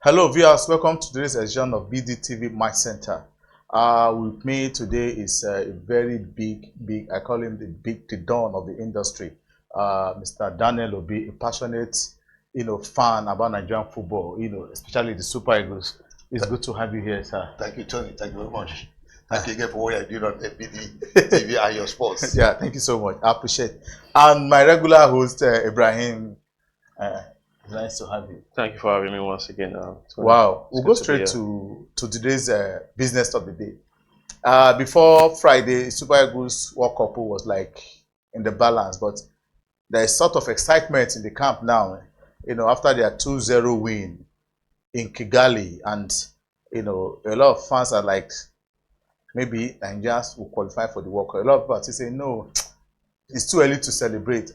Hello viewers, welcome to today's edition of BDTV My Center. With me today is a very big, I call him the Don of the industry, Mr. Daniel Obi, a passionate, fan about Nigerian football, especially the Super Eagles. It's good to have you here, sir. Thank you, Tony. Thank you very much. Thank you again for what you're doing on BDTV and your sports. Yeah, thank you so much. I appreciate it. And my regular host, Ibrahim. It's nice to have you. Thank you for having me once again. Wow. We'll go straight to today's business of the day. Before Friday, Super Eagles World Cup was like in the balance, but there is sort of excitement in the camp now, after their 2-0 win in Kigali. And, a lot of fans are like, maybe Nigerians will qualify for the World Cup. A lot of people say, no, it's too early to celebrate.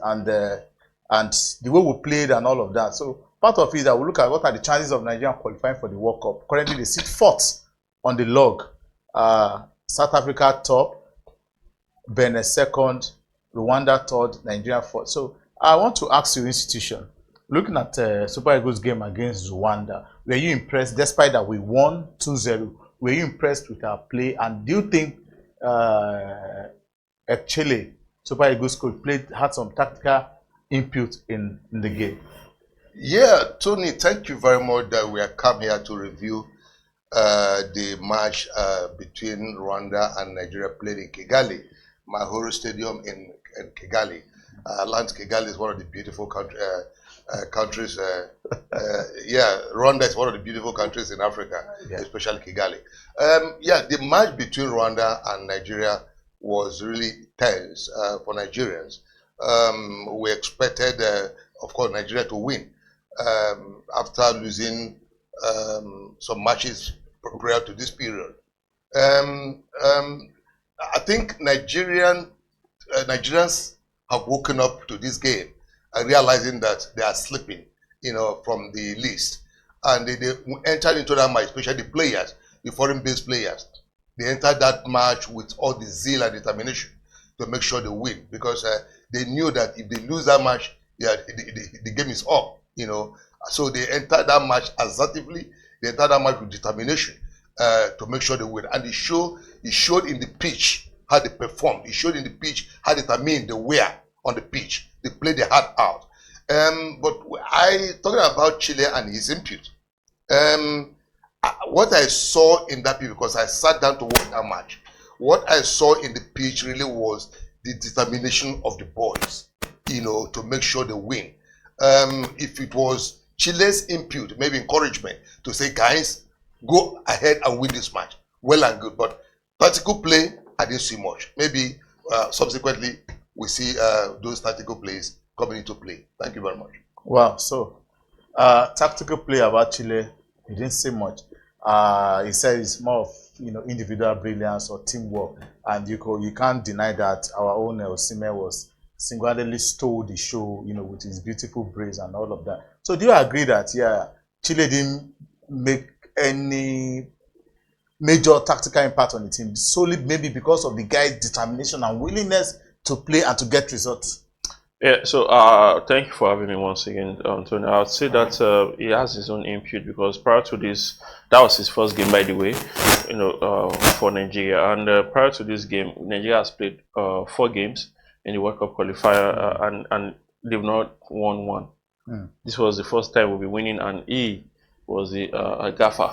And the way we played and all of that. So part of it, I will look at what are the chances of Nigeria qualifying for the World Cup. Currently, they sit fourth on the log. South Africa top, Benin second, Rwanda third, Nigeria fourth. So I want to ask your institution, looking at Super Eagles game against Rwanda, were you impressed, despite that we won 2-0, were you impressed with our play? And do you think Chelle, Super Eagles coach, had some tactical input in the game? Yeah, Tony, thank you very much that we are come here to review the match between Rwanda and Nigeria played in Kigali, Mahoro Stadium in Kigali. Land Kigali is one of the beautiful countries. Rwanda is one of the beautiful countries in Africa, especially Kigali. The match between Rwanda and Nigeria was really tense for Nigerians. We expected, of course, Nigeria to win after losing some matches prior to this period. I think Nigerians have woken up to this game and realizing that they are slipping, from the list. And they entered into that match, especially the players, the foreign-based players. They entered that match with all the zeal and determination to make sure they win, because they knew that if they lose that match, the game is up, So they entered that match assertively. They entered that match with determination to make sure they win. And it showed in the pitch how they performed. It showed in the pitch how determined they were on the pitch. They played their heart out. But talking about Chelle and his input. What I saw in that pitch, because I sat down to watch that match, what I saw in the pitch really was the determination of the boys, to make sure they win. If it was Chelle's input, maybe encouragement to say, guys, go ahead and win this match, well and good. But tactical play, I didn't see much. Maybe subsequently we see those tactical plays coming into play. Thank you very much. Wow. So tactical play about Chelle, he didn't say much. He said it's more of individual brilliance or teamwork, and you can't deny that our own Osimhen was single-handedly stole the show, with his beautiful braids and all of that. So do you agree that Chelle didn't make any major tactical impact on the team, solely maybe because of the guy's determination and willingness to play and to get results? Yeah, so thank you for having me once again, Tony. I would say that he has his own input, because prior to this, that was his first game, by the way, for Nigeria. And prior to this game, Nigeria has played 4 games in the World Cup qualifier, and they've not won one. This was the first time we'll be winning, and he was the gaffer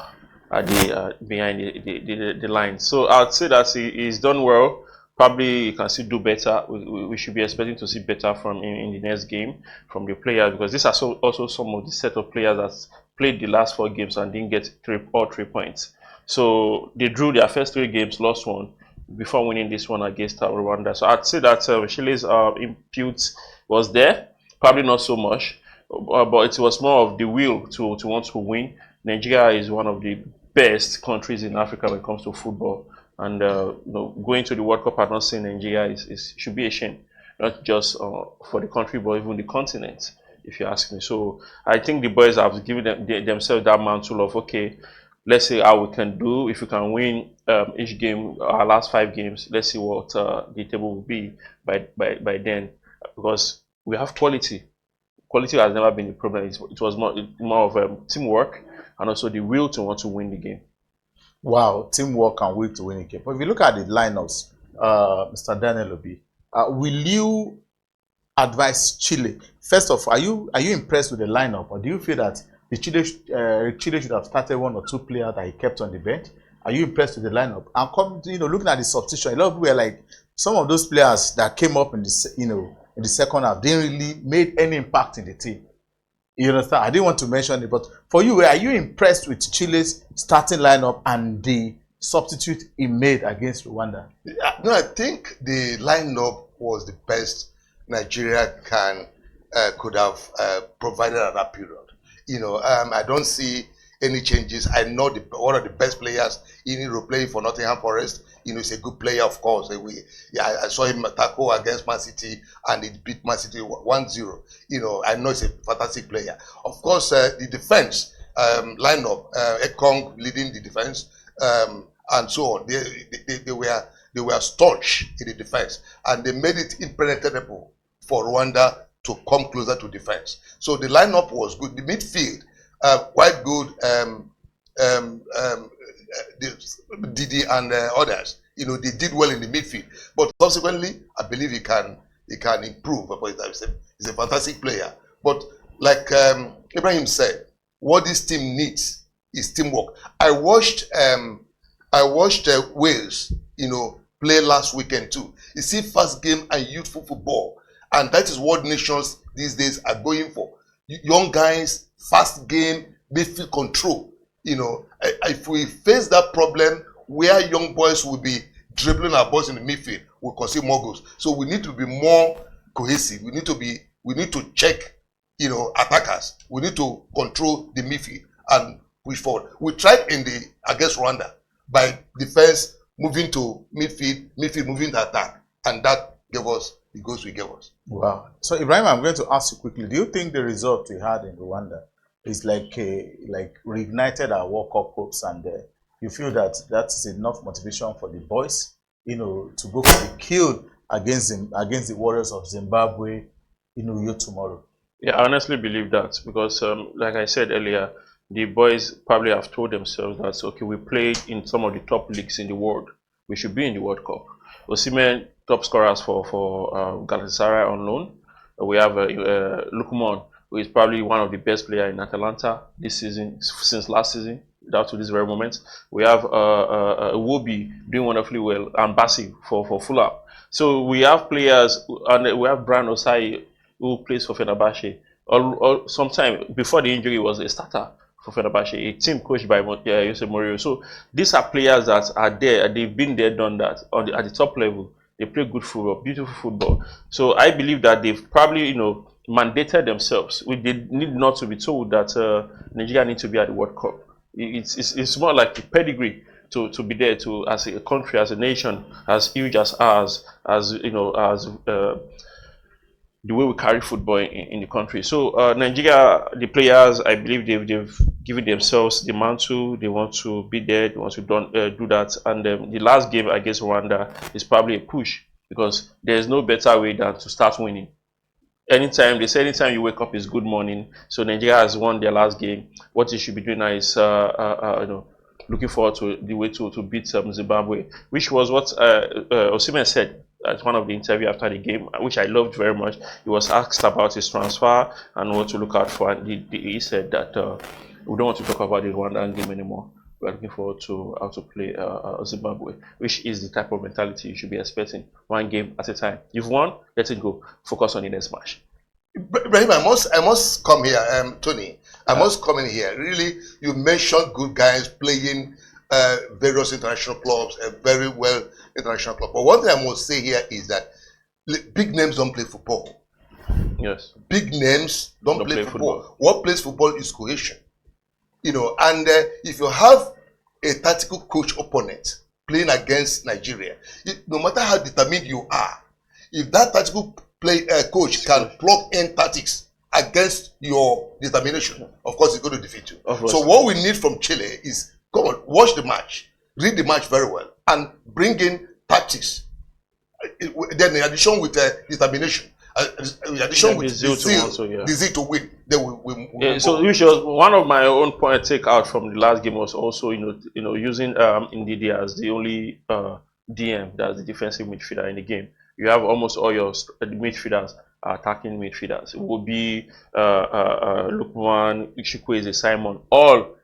at the behind the line. So I'd say that he's done well. Probably you can still do better. We should be expecting to see better from him in the next game from the players, because these are also some of the set of players that played the last 4 games and didn't get 3 points. So they drew their first 3 games, lost 1 before winning this one against Rwanda. So I'd say that Chelle's input was there, probably not so much, but it was more of the will to want to win. Nigeria is one of the best countries in Africa when it comes to football. And going to the World Cup and not seeing Nigeria should be a shame, not just for the country, but even the continent, if you ask me. So I think the boys have given themselves that mantle of, okay, let's see how we can do. If we can win each game, our last 5 games, let's see what the table will be by then, because we have quality. quality has never been a problem. It was more of teamwork and also the will to want to win the game. Wow, teamwork and will to win a game. But if you look at the lineups, Mr. Daniel Obi, will you advise Chile? First off, are you impressed with the lineup, or do you feel that the Chile should have started one or two players that he kept on the bench? Are you impressed with the lineup? And looking at the substitution, a lot of people were like, some of those players that came up in the in the second half didn't really make any impact in the team. You understand? I didn't want to mention it, but for you, are you impressed with Chile's starting lineup and the substitute he made against Rwanda? No, I think the lineup was the best Nigeria could have provided at that period. I don't see any changes. I know one of the best players in Europe playing for Nottingham Forest. He's a good player, of course. I saw him tackle against Man City, and he beat Man City 1-0. I know he's a fantastic player. Of course, the defense lineup, Ekong leading the defense, and so on. They were staunch in the defense, and they made it impenetrable for Rwanda to come closer to defense. So the lineup was good. The midfield, quite good. Didi and others, they did well in the midfield. But subsequently, I believe he can improve. He's a fantastic player. But like Ibrahim said, what this team needs is teamwork. I watched Wales, play last weekend too. You see, fast game and youthful football, and that is what nations these days are going for. Young guys, fast game, midfield control. If we face that problem where young boys will be dribbling our balls in the midfield, we'll concede more goals. So we need to be more cohesive. We need to check, attackers. We need to control the midfield and push forward. We tried against Rwanda by defense moving to midfield moving to attack, and that gave us the goals we gave us. Wow. So Ibrahim, I'm going to ask you quickly. Do you think the result we had in Rwanda is like reignited our World Cup hopes, and you feel that is enough motivation for the boys, to go for the kill against the Warriors of Zimbabwe, tomorrow? Yeah, I honestly believe that because, like I said earlier, the boys probably have told themselves that, okay, we played in some of the top leagues in the world. We should be in the World Cup. Osimhen, top scorers for Galatasaray on loan. We have Lukman, who is probably one of the best players in Atalanta this season, since last season, down to this very moment. We have Iwobi doing wonderfully well, and Bassi for Fulham. So we have players, and we have Brian Osai, who plays for Fenerbahce. Sometime before the injury, was a starter for Fenerbahce, a team coached by Jose Mourinho. So these are players that are there. They've been there, done that at the top level. They play good football, beautiful football. So I believe that they've probably, mandated themselves. They need not to be told that Nigeria need to be at the World Cup. It's more like a pedigree to be there as a country, as a nation, as huge as ours, as the way we carry football in the country. So Nigeria, the players, I believe they've given themselves the mantle. They want to be there. They want to do that. And the last game against Rwanda is probably a push, because there's no better way than to start winning. Anytime you wake up is good morning. So Nigeria has won their last game. What they should be doing now is looking forward to the way to beat Zimbabwe, which was what Osimhen said at one of the interview after the game, which I loved very much. He was asked about his transfer and what to look out for, and he said that we don't want to talk about the Rwandan game anymore. We're looking forward to how to play Zimbabwe, which is the type of mentality you should be expecting. One game at a time. You've won, let it go. Focus on the next match. Ibrahim, I must come here, Tony. I must come in here. Really, you mentioned good guys playing various international clubs, a very well international club. But one thing I must say here is that big names don't play football. Yes. Big names don't play football. What plays football is cohesion. And if you have a tactical coach opponent playing against Nigeria, no matter how determined you are, if that tactical coach can plug in tactics against your determination, of course he's going to defeat you. So what we need from Chile is, come on, watch the match, read the match very well, and bring in tactics. Then in addition with determination. In addition Yeah, with the zeal the to zeal, also, yeah. the zeal to win, then we Yeah, so which was one of my own point take out from the last game was also using Ndidi as the only DM, that's the defensive midfielder in the game. You have almost all your midfielders are attacking midfielders. It would be Lukman, Chukwueze, Simon, all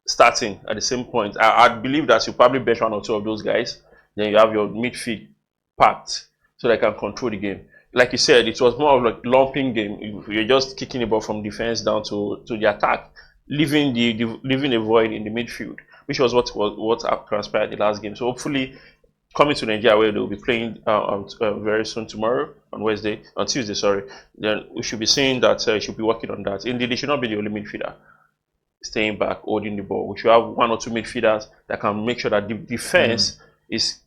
starting at the same point. I believe that you probably bench one or two of those guys. Then you have your midfield packed so they can control the game. Like you said, it was more of like lumping game. You're just kicking the ball from defense down to the attack, leaving a void in the midfield, which was what transpired the last game. So hopefully, coming to Nigeria where they'll be playing very soon tomorrow on Tuesday, sorry. Then we should be seeing that should be working on that. Indeed, they should not be the only midfielder staying back, holding the ball. We should have one or two midfielders that can make sure that the defense is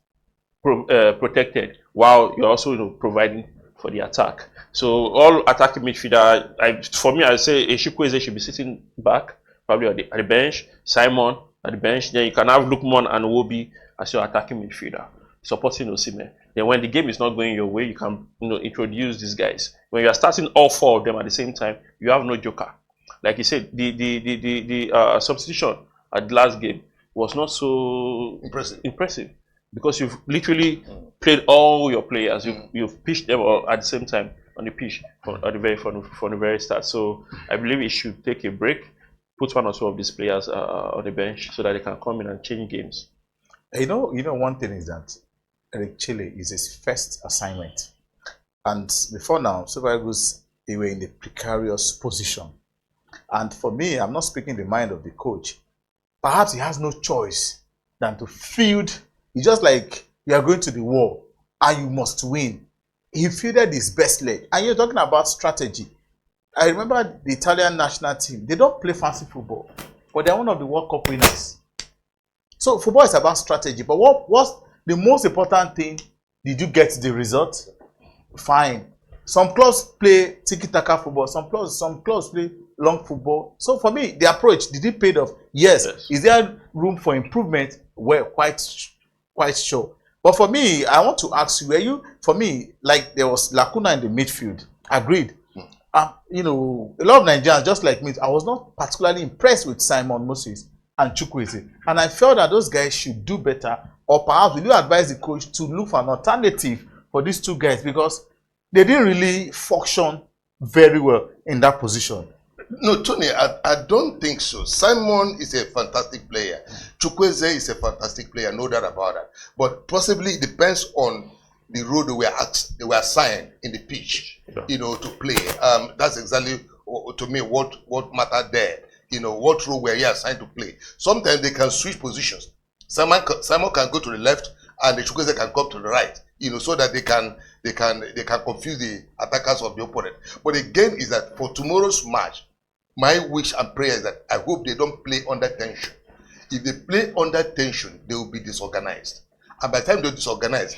protected while you're also providing for the attack. So all attacking midfielder, for me, I say Chukwueze should be sitting back, probably at the bench. Simon at the bench. Then you can have Lukman and Wobi as your attacking midfielder, supporting Osimhen. Then when the game is not going your way, you can introduce these guys. When you are starting all four of them at the same time, you have no joker. Like you said, the substitution at the last game was not so impressive because you've literally played all your players. You've pitched them all at the same time on the pitch from the very start. So I believe it should take a break, put one or two of these players on the bench so that they can come in and change games. One thing is that Eric Chelle is his first assignment, and before now, Super Eagles, they were in a precarious position. And for me, I'm not speaking the mind of the coach. Perhaps he has no choice than to field. It's just like you are going to the war and you must win. He fielded his best leg. And you're talking about strategy. I remember the Italian national team. They don't play fancy football, but they're one of the World Cup winners. So football is about strategy. But what's the most important thing? Did you get the result? Fine. Some clubs play tiki-taka football. Some clubs play long football. So for me, the approach, did it pay off? Yes. Is there room for improvement? Well, quite sure. But for me, I want to ask you, for me, like there was lacuna in the midfield. Agreed. A lot of Nigerians, just like me, I was not particularly impressed with Simon Moses and Chukwueze. And I felt that those guys should do better. Or perhaps will you advise the coach to look for an alternative for these two guys because they didn't really function very well in that position. No, Tony, I don't think so. Simon is a fantastic player. Chukwueze is a fantastic player, no doubt about that. But possibly it depends on the role they were assigned in the pitch, to play. That's exactly, to me, what mattered there. What role were you assigned to play? Sometimes they can switch positions. Simon can go to the left and the Chukwueze can go to the right, so that they can confuse the attackers of the opponent. But again, is that for tomorrow's match, my wish and prayer is that I hope they don't play under tension. If they play under tension, they will be disorganized. And by the time they're disorganized,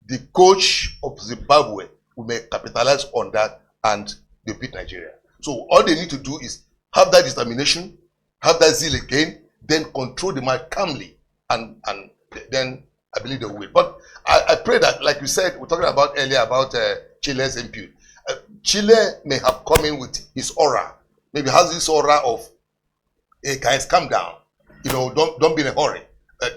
the coach of Zimbabwe will capitalize on that and they beat Nigeria. So all they need to do is have that determination, have that zeal again, then control the match calmly, and then I believe they will win. But I pray that, like you said, we're talking about earlier about Chille's impute. Chelle may have come in with his aura. Maybe has this aura of, hey guys, calm down. Don't be in a hurry.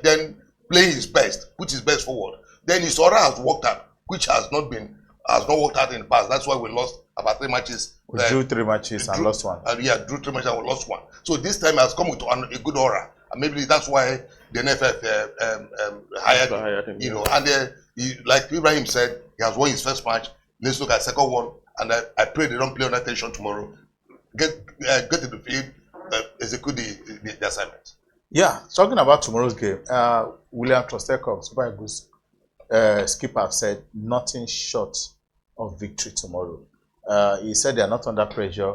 Then play his best, put his best forward. Then his aura has worked out, which has not worked out in the past. That's why we lost about 3 matches. We drew 3 matches and lost 1. Drew 3 matches and we lost 1. So this time has come with a good aura. And maybe that's why the NFF hired him. And like Ibrahim said, he has won his first match. Let's look at the second one. And I pray they don't play under tension tomorrow. Get to the field, execute the assignment. Yeah, talking about tomorrow's game, William Trostekov, Super Eagles skipper, said nothing short of victory tomorrow. He said they are not under pressure,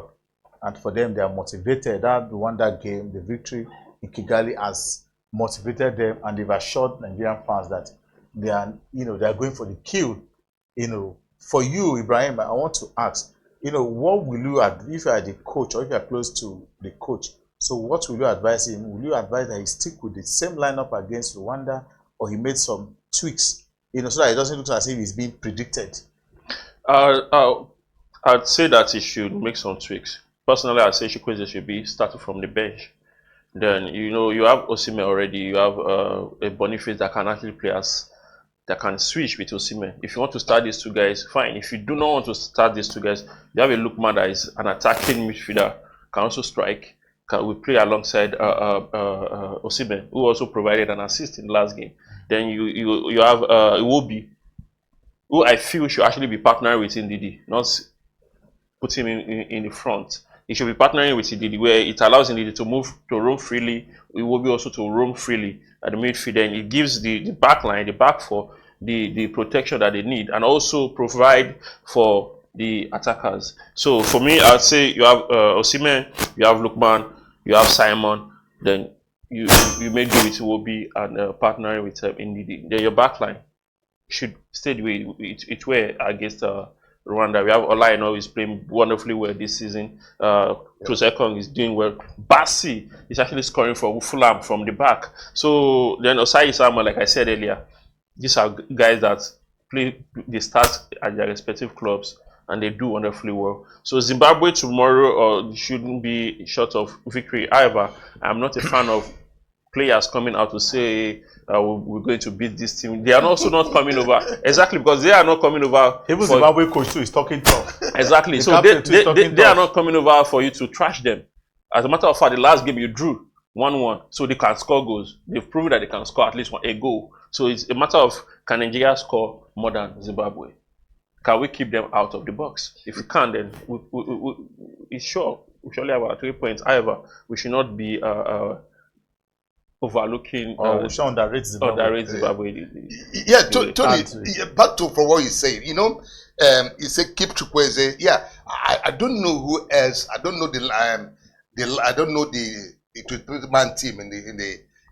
and for them, they are motivated. That Rwanda game, the victory in Kigali, has motivated them, and they've assured Nigerian fans that they are, they are going for the kill. For you, Ibrahim, I want to ask, what will you, if you are the coach or if you are close to the coach, so what will you advise him? Will you advise that he stick with the same lineup against Rwanda, or he made some tweaks, so that it doesn't look as if he's being predicted? I'd say that he should make some tweaks. Personally, I'd say Chukwueze should be starting from the bench. Then you have Osimhen already. You have a Boniface that can actually play as that can switch with Osimhen. If you want to start these two guys, fine. If you do not want to start these two guys, you have a Lookman that is an attacking midfielder, can also strike. We play alongside Osimhen, who also provided an assist in the last game. Then you have Iwobi, who I feel should actually be partnering with Ndidi, not put him in the front. He should be partnering with Ndidi, where it allows Ndidi to move, to roam freely. It will be also to roam freely at the midfield. And it gives the back line, the back four, the protection that they need, and also provide for the attackers. So for me, I'd say you have Osimhen, you have Lookman, you have Simon, then you may do with Iwobi and partnering with Ndidi. Then your back line should stay the way it were against Rwanda. We have Olaino who is playing wonderfully well this season. Trosekong is doing well. Bassi is actually scoring for Fulham from the back. So then Osai Samuel, like I said earlier, these are guys that they start at their respective clubs and they do wonderfully well. So Zimbabwe tomorrow shouldn't be short of victory. However, I'm not a fan of players coming out to say we're going to beat this team. They are also not coming over. Exactly, because they are not coming over. Even Zimbabwe coach too is talking tough. Exactly. So they are not coming over for you to trash them. As a matter of fact, the last game you drew 1-1, so they can score goals. They've proven that they can score at least a goal. So it's a matter of, can Nigeria score more than Zimbabwe? Can we keep them out of the box? If we can, then we surely have our 3 points. However, we should not be overlooking we should underrate Zimbabwe. Yeah, Tony, back to from what you said, you said keep Chukwueze. Yeah, I don't know who else. I don't know the 23-man team in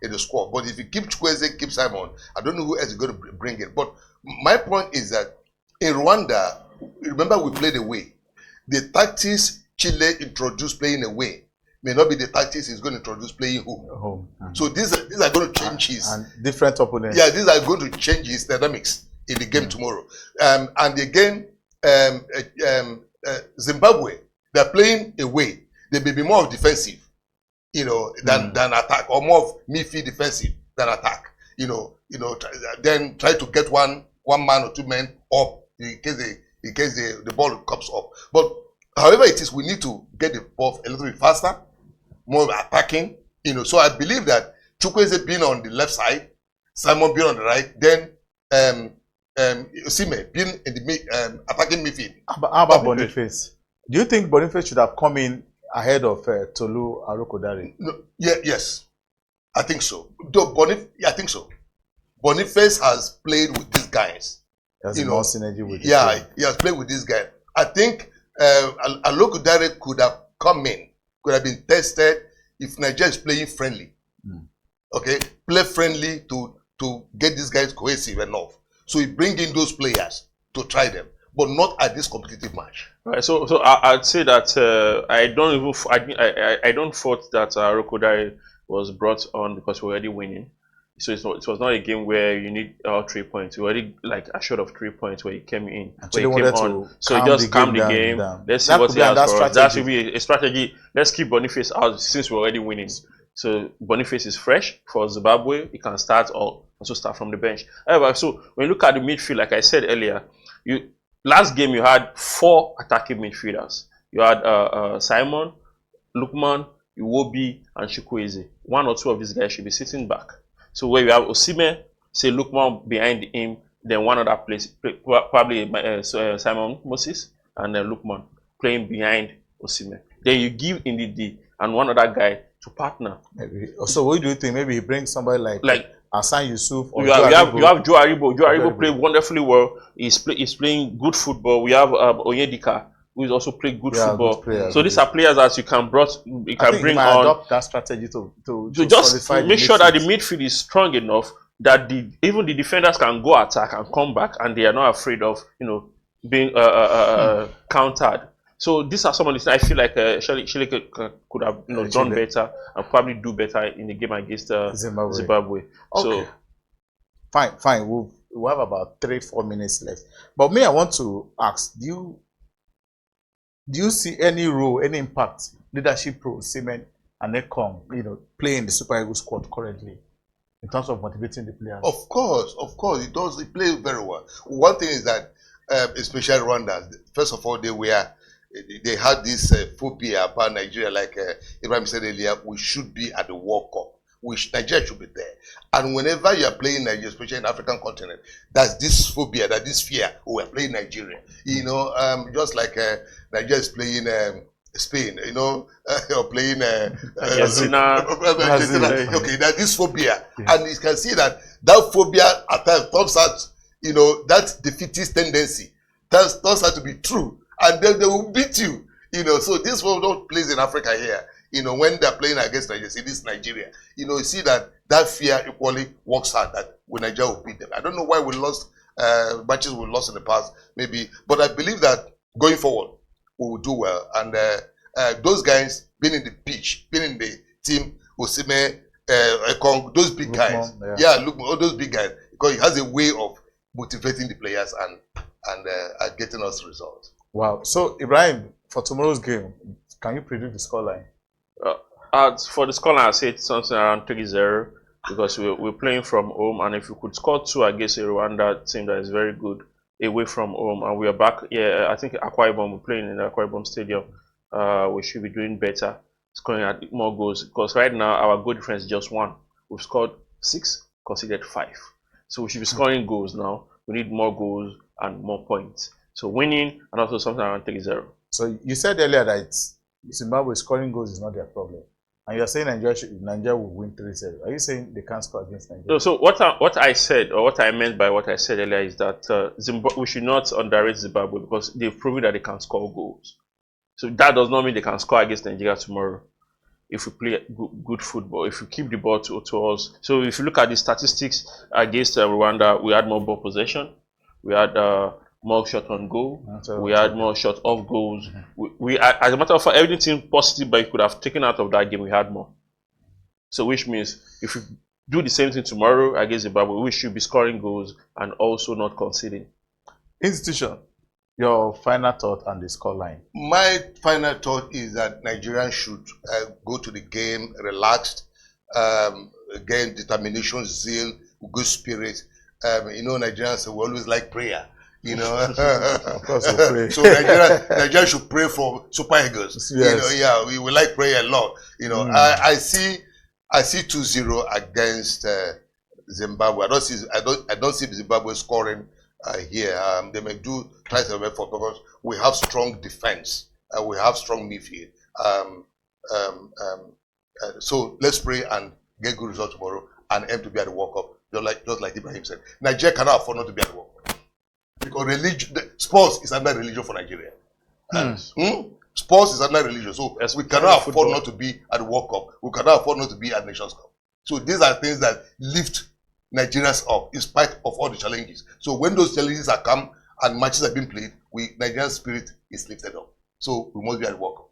the squad. But if you keep Chukwueze, keep Simon, I don't know who else is going to bring it. But my point is that in Rwanda, remember we played away. The tactics Chelle introduced playing away may not be the tactics he's going to introduce playing home. So these are going to change his and different opponents. Yeah, these are going to change his dynamics in the game tomorrow. And again, Zimbabwe, they're playing away. They may be more defensive, than attack, or more of midfield defensive than attack. Then try to get one man or two men up in case the ball comes up. But however it is, we need to get the ball a little bit faster, more attacking. So I believe that Chukwueze being on the left side, Simon being on the right, then Osimhen being in the attacking midfield. How about Boniface? Do you think Boniface should have come in ahead of Tolu Arokodare? No, yes, I think so. I think so. Boniface has played with these guys. There's more synergy with he has played with these guys. I think Arokodare could have come in, could have been tested if Nigeria is playing friendly. Okay, play friendly to get these guys cohesive enough. So he bring in those players to try them, but not at this competitive match. Right. So I'd say that I don't thought that Arokodare was brought on because we're already winning. So it was not a game where you need 3 points. You already short of 3 points where he came in. Where he came on. So he just calmed the game. Let's see what he has for us. That should be a strategy. Let's keep Boniface out since we're already winning. So Boniface is fresh for Zimbabwe. He can start or also start from the bench. However, so when you look at the midfield, like I said earlier, last game you had 4 attacking midfielders. You had Simon, Lookman, Iwobi, and Chukwueze. 1 or 2 of these guys should be sitting back. So where you have Osimhen, say Lookman behind him, then one other place, probably Simon Moses, and then Lookman playing behind Osimhen. Then you give Ndidi and one other guy to partner. Maybe. So what do you think? Maybe he brings somebody like Hassan Yusuf or you have Joe Aribo. Joe Aribo played wonderfully well. He's playing good football. We have Onyedika, who is also playing good football. So these are players that you can bring on. Adopt that strategy to just make sure that the midfield is strong enough that even the defenders can go attack and come back, and they are not afraid of being countered. So these are some of the things I feel like Chelle could have done better and probably do better in the game against Zimbabwe. Okay. So fine. We'll have about 3-4 minutes left. But me, I want to ask, do you see any role, any impact, leadership role, Semen and Ekong, play in the Super Eagles squad currently in terms of motivating the players? Of course, it does. It plays very well. One thing is that, especially Rwanda, first of all, they had this phobia about Nigeria, like Ibrahim said earlier. We should be at the World Cup. Nigeria should be there. And whenever you are playing Nigeria, especially in the African continent, that's this phobia, that this fear. Oh, we're playing Nigeria. Just like Nigeria is playing Spain, or playing Argentina. Okay, that this phobia, and you can see that phobia at times comes out. That defeatist tendency turns out to be true, and then they will beat you. So this one don't plays in Africa here. When they're playing against Nigeria, see this Nigeria. You see that fear equally works hard that when Nigeria will beat them. I don't know why we lost matches we lost in the past, maybe, but I believe that going forward we will do well. And those guys being in the pitch, being in the team, Osime, Ekong, those big guys, look, all those big guys, because he has a way of motivating the players and getting us results. Wow. So Ibrahim, for tomorrow's game, can you predict the scoreline? For the scoreline, I say something around 3-0 because we're playing from home, and if we could score 2 against a Rwanda team that is very good away from home, and we are back, I think Akwa Ibom, we're playing in the Akwa Ibom Stadium, we should be doing better, scoring at more goals, because right now our goal difference is just 1. We've scored 6, conceded 5. So we should be scoring goals now. We need more goals and more points. So winning, and also something around 3-0. So you said earlier that Zimbabwe scoring goals is not their problem, and you're saying Nigeria will win 3-0. Are you saying they can't score against Nigeria? So what I said, or what I meant by what I said earlier, is that we should not underrate Zimbabwe because they've proven that they can score goals. So that does not mean they can score against Nigeria tomorrow if we play good football, if we keep the ball to us. So if you look at the statistics against Rwanda, we had more ball possession, we had more shot on goal, we had more shot off goals. We as a matter of fact, everything positive but you could have taken out of that game, we had more. So which means if we do the same thing tomorrow against Zimbabwe, we should be scoring goals and also not conceding. Institution, your final thought on the scoreline? My final thought is that Nigerians should go to the game relaxed, again, determination, zeal, good spirit. Nigerians we always like prayer. Of course we'll pray. So Nigeria should pray for Super Eagles. Yes. We like prayer a lot. I see 2-0 against Zimbabwe. I don't see Zimbabwe scoring here. They may try to effort because we have strong defense. We have strong midfield. So let's pray and get good results tomorrow and aim to be at the World Cup, just like Ibrahim said. Nigeria cannot afford not to be at the World Cup because sports is another religion for Nigeria. Sports is another religion, so we cannot afford not to be at the World Cup. We cannot afford not to be at Nations Cup. So these are things that lift Nigerians up in spite of all the challenges. So when those challenges are come and matches are being played, Nigerian spirit is lifted up. So we must be at the World Cup.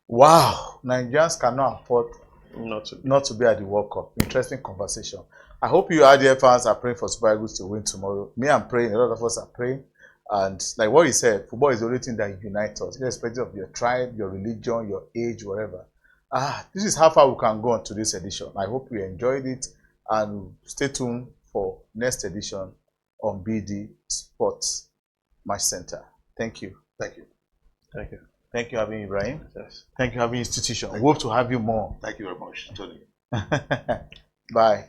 Wow, Nigerians cannot afford not to be at the World Cup. Interesting conversation. I hope you RDF fans are praying for Super Eagles to win tomorrow. Me, I'm praying. A lot of us are praying. And like what you said, football is the only thing that unites us, irrespective of your tribe, your religion, your age, whatever. This is how far we can go on to this edition. I hope you enjoyed it, and stay tuned for next edition on BD Sports Match Center. Thank you. Thank you. Thank you. Thank you for having Ibrahim. Yes. Thank you for having institution. We hope to have you more. Thank you very much, Tony. Bye.